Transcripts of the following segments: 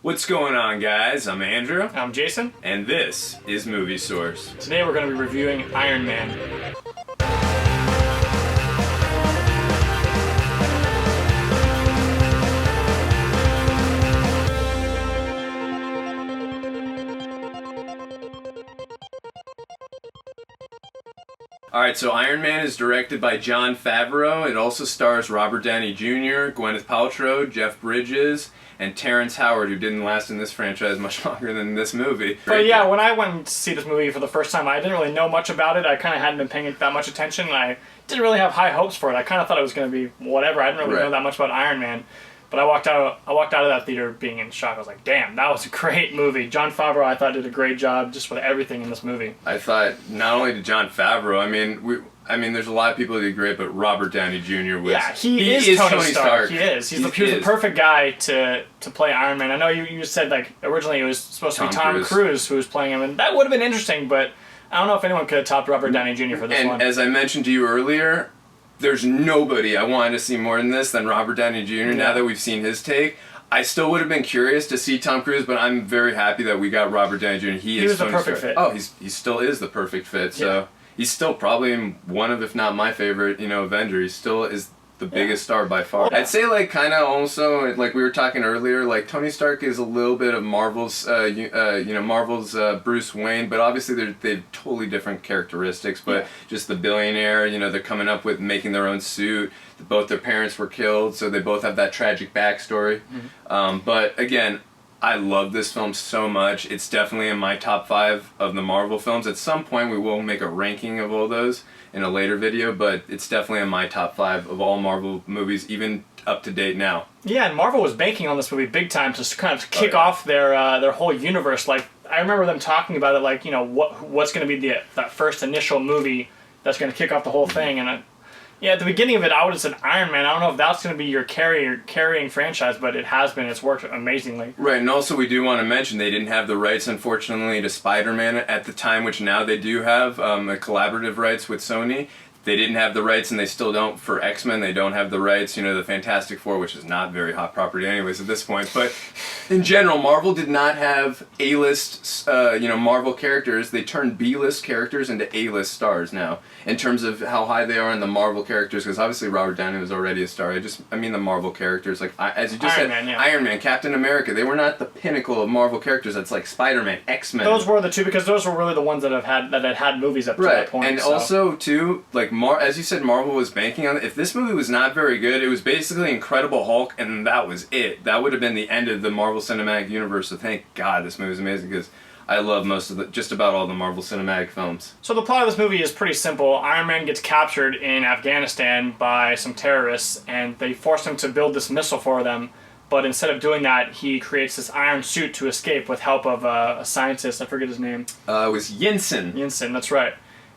What's going on, guys? I'm Andrew, I'm Jason. and this is Movie Source. Today we're going to be reviewing Iron Man. Alright, so Iron Man is directed by Jon Favreau. It also stars Robert Downey Jr., Gwyneth Paltrow, Jeff Bridges, and Terrence Howard, who didn't last in this franchise much longer than this movie. But yeah, when I went to see this movie for the first time, I didn't really know much about it. I kind of hadn't been paying it that much attention, and I didn't really have high hopes for it. I kind of thought it was going to be whatever. I didn't really know that much about Iron Man. But I walked out of that theater being in shock. I was like, damn, that was a great movie. Jon Favreau, I thought, did a great job just with everything in this movie. I thought, not only did Jon Favreau, I mean, there's a lot of people who did great, but Robert Downey Jr. was... Yeah, he is Tony Stark. He is. He was the perfect guy to play Iron Man. I know you said, like, originally it was supposed to be Tom Cruise who was playing him, and that would have been interesting, but I don't know if anyone could have topped Robert Downey Jr. for this one. And as I mentioned to you earlier, there's nobody I wanted to see more than this than Robert Downey Jr. Now that we've seen his take. I still would have been curious to see Tom Cruise, but I'm very happy that we got Robert Downey Jr. He was the perfect fit. Oh, he still is the perfect fit, so... Yeah. He's still probably one of, if not my favorite, Avenger. He still is the biggest star by far. I'd say, like, kind of also, like we were talking earlier, like, Tony Stark is a little bit of Marvel's, Marvel's Bruce Wayne, but obviously they've totally different characteristics, but just the billionaire, they're coming up with making their own suit. Both their parents were killed, so they both have that tragic backstory. Mm-hmm. But, again, I love this film so much. It's definitely in my top 5 of the Marvel films. At some point we will make a ranking of all those in a later video, but it's definitely in my top 5 of all Marvel movies, even up to date now. Yeah, and Marvel was banking on this movie big time to kind of kick off their whole universe. Like, I remember them talking about it, like, what's going to be that first initial movie that's going to kick off the whole thing, and at the beginning of it, I would have said Iron Man. I don't know if that's going to be your carrying franchise, but it has been. It's worked amazingly. Right, and also we do want to mention they didn't have the rights, unfortunately, to Spider-Man at the time, which now they do have, collaborative rights with Sony. They didn't have the rights, and they still don't for X-Men. They don't have the rights, the Fantastic Four, which is not very hot property anyways at this point. But in general, Marvel did not have A-list, Marvel characters. They turned B-list characters into A-list stars now, in terms of how high they are in the Marvel characters, because obviously Robert Downey was already a star. I mean the Marvel characters, like, as you just said, Iron Man, Captain America, they were not the pinnacle of Marvel characters. That's like Spider-Man, X-Men. Those were the two, because those were really the ones that had had movies up to that point. And also, too, like, as you said, Marvel was banking on it. If this movie was not very good, it was basically Incredible Hulk, and that was it. That would have been the end of the Marvel Cinematic Universe, so thank God this movie is amazing, because I love just about all the Marvel Cinematic films. So the plot of this movie is pretty simple. Iron Man gets captured in Afghanistan by some terrorists, and they force him to build this missile for them. But instead of doing that, he creates this iron suit to escape with help of a scientist. I forget his name. It was Yinsen. Yinsen, that's right.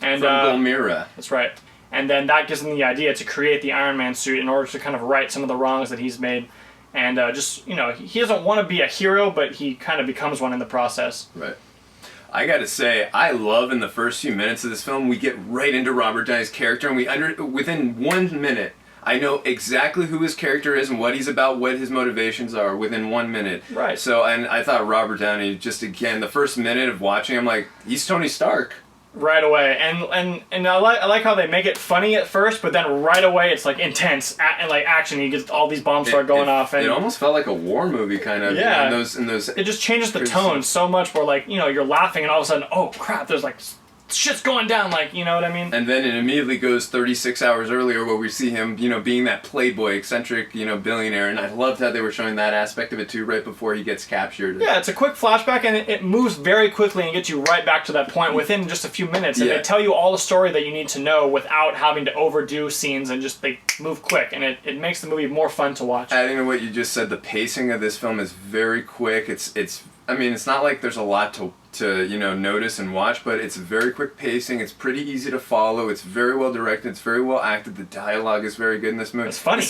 And from Gulmira. That's right. And then that gives him the idea to create the Iron Man suit in order to kind of right some of the wrongs that he's made. And he doesn't want to be a hero, but he kind of becomes one in the process. Right. I gotta say, I love in the first few minutes of this film, we get right into Robert Downey's character, and within 1 minute, I know exactly who his character is and what he's about, what his motivations are within 1 minute. Right. So, and I thought Robert Downey, just again, the first minute of watching, I'm like, he's Tony Stark. Right away, and I like how they make it funny at first, but then right away it's like intense and like action. You get all these bombs start going off, and it almost felt like a war movie kind of. Yeah, in those. It just changes the tone so much. Where like you're laughing, and all of a sudden, oh crap, there's like shit's going down, like, you know what I mean? And then it immediately goes 36 hours earlier where we see him, being that playboy, eccentric, billionaire, and I loved how they were showing that aspect of it too right before he gets captured. Yeah, it's a quick flashback, and it moves very quickly and gets you right back to that point within just a few minutes, and they tell you all the story that you need to know without having to overdo scenes, and just they move quick, and it makes the movie more fun to watch. Adding to what you just said, the pacing of this film is very quick. It's not like there's a lot to to notice and watch, but it's very quick pacing. It's pretty easy to follow. It's very well directed. It's very well acted. The dialogue is very good in this movie. It's funny.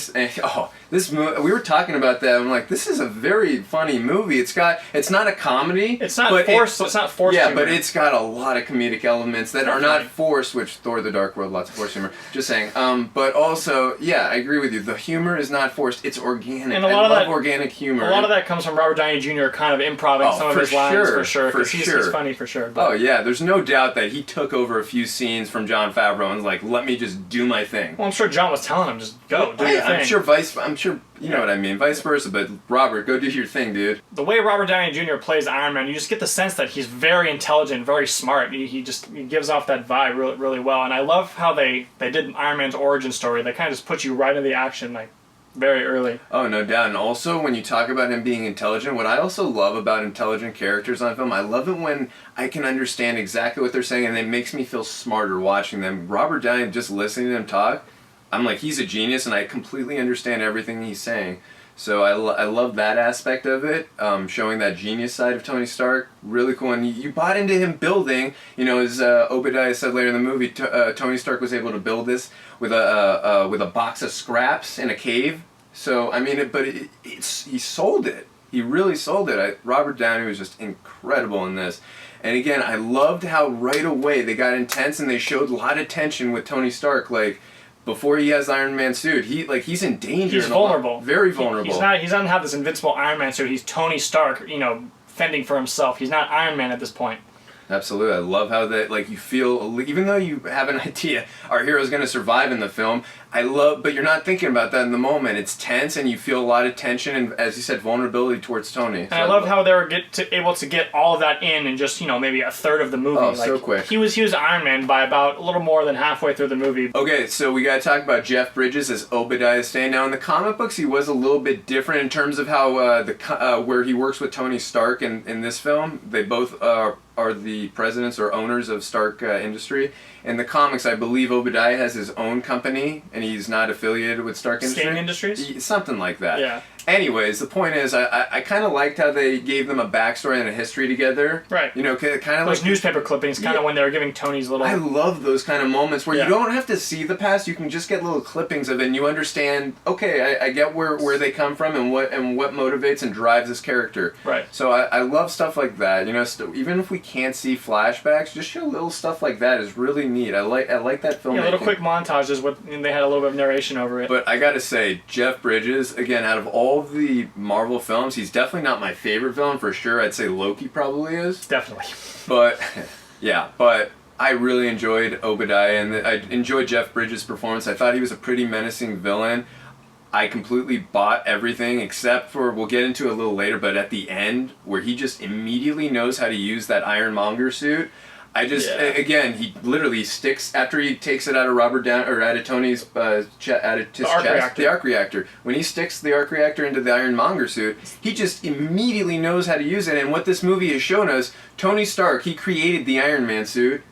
This movie, we were talking about that. I'm like, this is a very funny movie. It's not a comedy. It's not forced. It's not forced. Yeah, humor. but it's got a lot of comedic elements that are not forced. Which Thor: The Dark World, lots of forced humor. Just saying. But also, yeah, I agree with you. The humor is not forced. It's organic. And I love organic humor. A lot of that comes from Robert Downey Jr. kind of improving some of his lines for sure. He's funny for sure. But. Oh yeah, there's no doubt that he took over a few scenes from Jon Favreau and was like, let me just do my thing. Well, I'm sure John was telling him, just go, do your thing. I'm sure, you know what I mean, vice versa, but Robert, go do your thing, dude. The way Robert Downey Jr. plays Iron Man, you just get the sense that he's very intelligent, very smart. He gives off that vibe really, really well. And I love how they did Iron Man's origin story. They kind of just put you right into the action, like, very early. Oh, no doubt. And also, when you talk about him being intelligent, what I also love about intelligent characters on film, I love it when I can understand exactly what they're saying and it makes me feel smarter watching them. Robert Downey, just listening to him talk, I'm like, he's a genius and I completely understand everything he's saying. So I love that aspect of it, showing that genius side of Tony Stark. Really cool. And you bought into him building, as Obadiah said later in the movie, Tony Stark was able to build this with a box of scraps in a cave. So, I mean, he sold it. He really sold it. Robert Downey was just incredible in this. And again, I loved how right away they got intense and they showed a lot of tension with Tony Stark. Like, before he has Iron Man suit, he's in danger. He's vulnerable. Very vulnerable. He doesn't have this invincible Iron Man suit. He's Tony Stark, fending for himself. He's not Iron Man at this point. Absolutely. I love how you feel, even though you have an idea our hero's going to survive in the film, but you're not thinking about that in the moment. It's tense and you feel a lot of tension and, as you said, vulnerability towards Tony. And I love how they were able to get all of that in just, maybe a third of the movie. Oh, so quick. He was Iron Man by about a little more than halfway through the movie. Okay, so we got to talk about Jeff Bridges as Obadiah Stane. Now, in the comic books, he was a little bit different in terms of how where he works with Tony Stark in this film. They both are the presidents or owners of Stark Industry. In the comics, I believe Obadiah has his own company, and he's not affiliated with Stark Industries. Stane Industries? Something like that. Yeah. Anyways, the point is, I kind of liked how they gave them a backstory and a history together. Right. Kind of those like newspaper clippings, kind of when they were giving Tony's little... I love those kind of moments where you don't have to see the past, you can just get little clippings of it and you understand, okay, I get where they come from and what motivates and drives this character. Right. So I love stuff like that. Even if we can't see flashbacks, just show little stuff like that is really neat. I like that filmmaking. Yeah, little quick montages and they had a little bit of narration over it. But I gotta say, Jeff Bridges, again, out of all the Marvel films, he's definitely not my favorite villain for sure. I'd say Loki probably is. Definitely. But, yeah, I really enjoyed Obadiah and I enjoyed Jeff Bridges' performance. I thought he was a pretty menacing villain. I completely bought everything except for, we'll get into it a little later, but at the end, where he just immediately knows how to use that Ironmonger suit, again, he literally sticks, after he takes it out of out of Tony's chest, the arc reactor. When he sticks the arc reactor into the Ironmonger suit, he just immediately knows how to use it. And what this movie has shown us, Tony Stark, he created the Iron Man suit,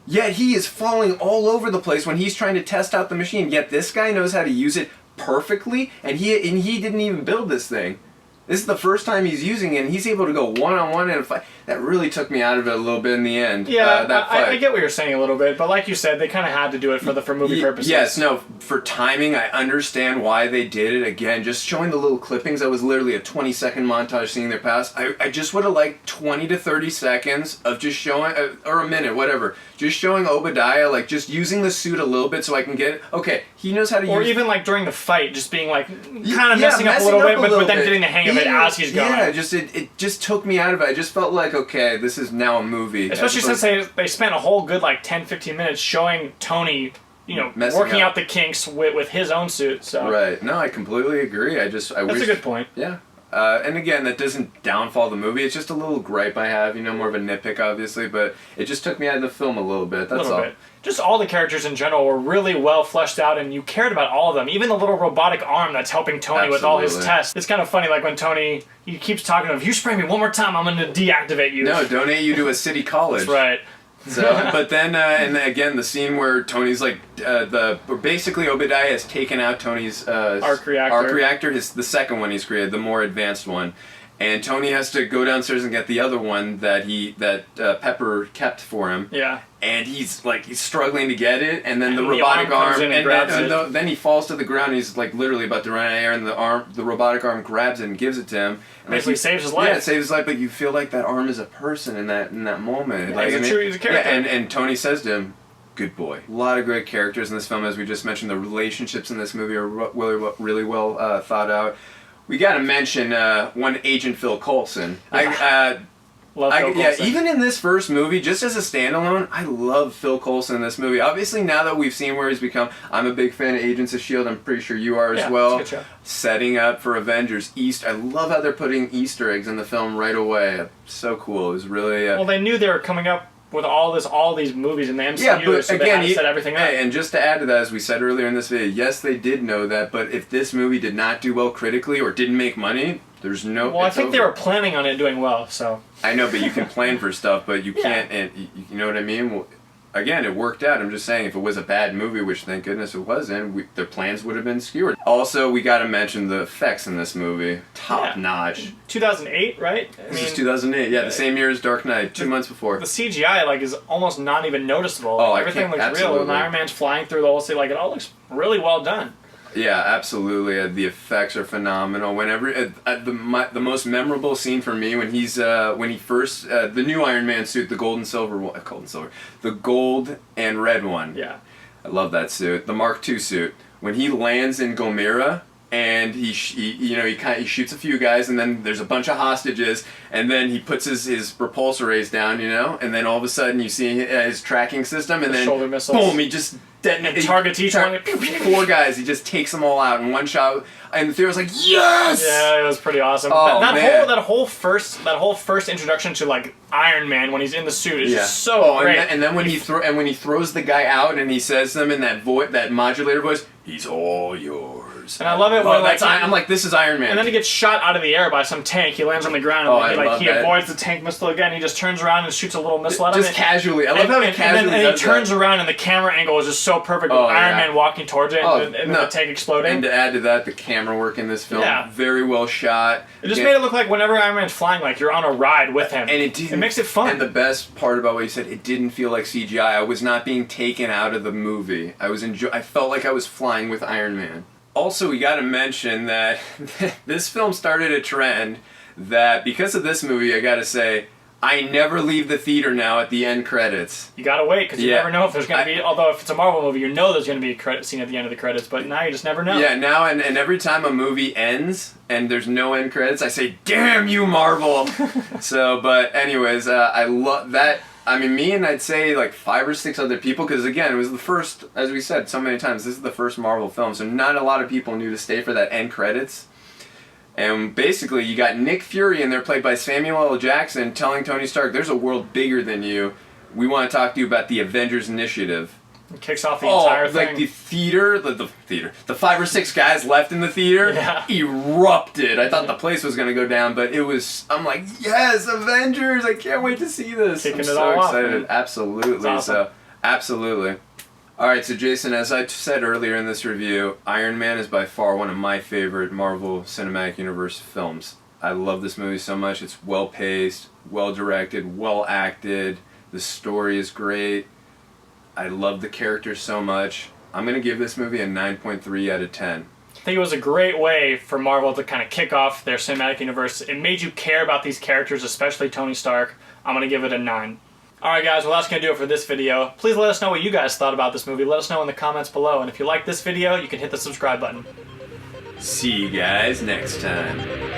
yet he is falling all over the place when he's trying to test out the machine. Yet this guy knows how to use it perfectly, and he didn't even build this thing. This is the first time he's using it, and he's able to go one-on-one in a fight. That really took me out of it a little bit in the end. Yeah, that fight. I get what you're saying a little bit, but like you said, they kind of had to do it for movie purposes. Yes, no, for timing, I understand why they did it. Again, just showing the little clippings, that was literally a 20-second montage seeing their past. I just would have liked 20 to 30 seconds of just showing, or a minute, whatever, just showing Obadiah, like, just using the suit a little bit so I can get, okay, he knows how to use... Or even, like, during the fight, just being, like, kind of messing up a little bit, but then getting the hang of it as he's going. Yeah, it just took me out of it. I just felt like, okay, this is now a movie. Especially since they spent a whole good, 10-15 minutes showing Tony, working out the kinks with his own suit. So. Right. No, I completely agree. That's a good point. Yeah. And again, that doesn't downfall the movie. It's just a little gripe I have, more of a nitpick, obviously, but it just took me out of the film a little bit. That's all. Bit. Just all the characters in general were really well fleshed out, and you cared about all of them. Even the little robotic arm that's helping Tony with all his tests. It's kind of funny, like when Tony, he keeps talking to him, if you spray me one more time, I'm going to deactivate you. No, donate you to a city college. That's right. So, but then, and again, the scene where Tony's basically Obadiah has taken out Tony's arc reactor. The second one he's created, the more advanced one. and Tony has to go downstairs and get the other one that Pepper kept for him. Yeah. And he's struggling to get it, and then And the the robotic arm comes arm, in and grabs it. then he falls to the ground. And he's like literally about to run out of air, and the robotic arm grabs it and gives it to him. And Basically saves his life. Yeah, it saves his life, but you feel like that arm is a person in that moment. Yeah, he's a character. Yeah, and Tony says to him, "Good boy." A lot of great characters in this film, as we just mentioned. The relationships in this movie are really well thought out. We got to mention one Agent Phil Coulson. Love Phil Coulson. Even in this first movie, just as a standalone, I love Phil Coulson in this movie. Obviously, now that we've seen where he's become, I'm a big fan of Agents of S.H.I.E.L.D. I'm pretty sure you are as well. It's a good show. Setting up for Avengers East. I love how they're putting Easter eggs in the film right away. So cool. It was really... well, they knew they were coming up with all these movies in the MCU, yeah, but so again, they had to set everything up. And just to add to that, as we said earlier in this video, yes, they did know that, but if this movie did not do well critically or didn't make money, there's no... Well, I think they were planning on it doing well, so... I know, but you can plan for stuff, but you can't, and you know what I mean? Well, again, it worked out. I'm just saying, if it was a bad movie, which thank goodness it wasn't, their plans would have been skewered. Also, we got to mention the effects in this movie. Top notch. 2008, right? This is 2008, the same year as Dark Knight, 2 months before. The CGI, is almost not even noticeable. Oh, everything looks real, and Iron Man's flying through the whole city, it all looks really well done. Yeah, absolutely. The effects are phenomenal. Whenever the most memorable scene for me when he first the new Iron Man suit, the gold and red one. Yeah, I love that suit. The Mark II suit. When he lands in Gomera and he shoots a few guys, and then there's a bunch of hostages, and then he puts his repulsor rays down, and then all of a sudden you see his tracking system, and then shoulder missiles. Boom! He just targets each one. 4 guys. He just takes them all out in one shot, and the theater was like, yes! Yeah, it was pretty awesome. Oh, that whole first introduction to Iron Man when he's in the suit is just so great. And then when he throws the guy out and he says them in that modulator voice, he's all yours. And I love it when I'm like, this is Iron Man. And then he gets shot out of the air by some tank. He lands on the ground and he avoids the tank missile again. He just turns around and shoots a little missile at him. Just casually. I love how he casually and he turns around and the camera angle is just so perfect with Iron Man walking towards it and the tank exploding. And to add to that, the camera work in this film, very well shot. It just made it look like whenever Iron Man's flying, you're on a ride with him. And it makes it fun. And the best part about what he said, it didn't feel like CGI. I was not being taken out of the movie. I felt like I was flying with Iron Man. Also, we got to mention that this film started a trend that, because of this movie, I got to say, I never leave the theater now at the end credits. You gotta wait, because you never know if there's going to be, although if it's a Marvel movie, there's going to be a credit scene at the end of the credits, but now you just never know. Yeah, now, and every time a movie ends and there's no end credits, I say, damn you, Marvel! But anyways, I love that. I mean, me and I'd say 5 or 6 other people, because again, it was the first, as we said so many times, this is the first Marvel film, so not a lot of people knew to stay for that end credits. And basically, you got Nick Fury in there, played by Samuel L. Jackson, telling Tony Stark, there's a world bigger than you. We want to talk to you about the Avengers Initiative. It kicks off the entire thing. The theater, the 5 or 6 guys left in the theater erupted. I thought the place was going to go down, but I'm like, yes, Avengers! I can't wait to see this. I'm so excited. Absolutely. Awesome. So, absolutely. Alright, so Jason, as I said earlier in this review, Iron Man is by far one of my favorite Marvel Cinematic Universe films. I love this movie so much. It's well-paced, well-directed, well-acted. The story is great. I love the characters so much. I'm going to give this movie a 9.3 out of 10. I think it was a great way for Marvel to kind of kick off their cinematic universe. It made you care about these characters, especially Tony Stark. I'm going to give it a 9. Alright guys, well that's going to do it for this video. Please let us know what you guys thought about this movie. Let us know in the comments below. And if you like this video, you can hit the subscribe button. See you guys next time.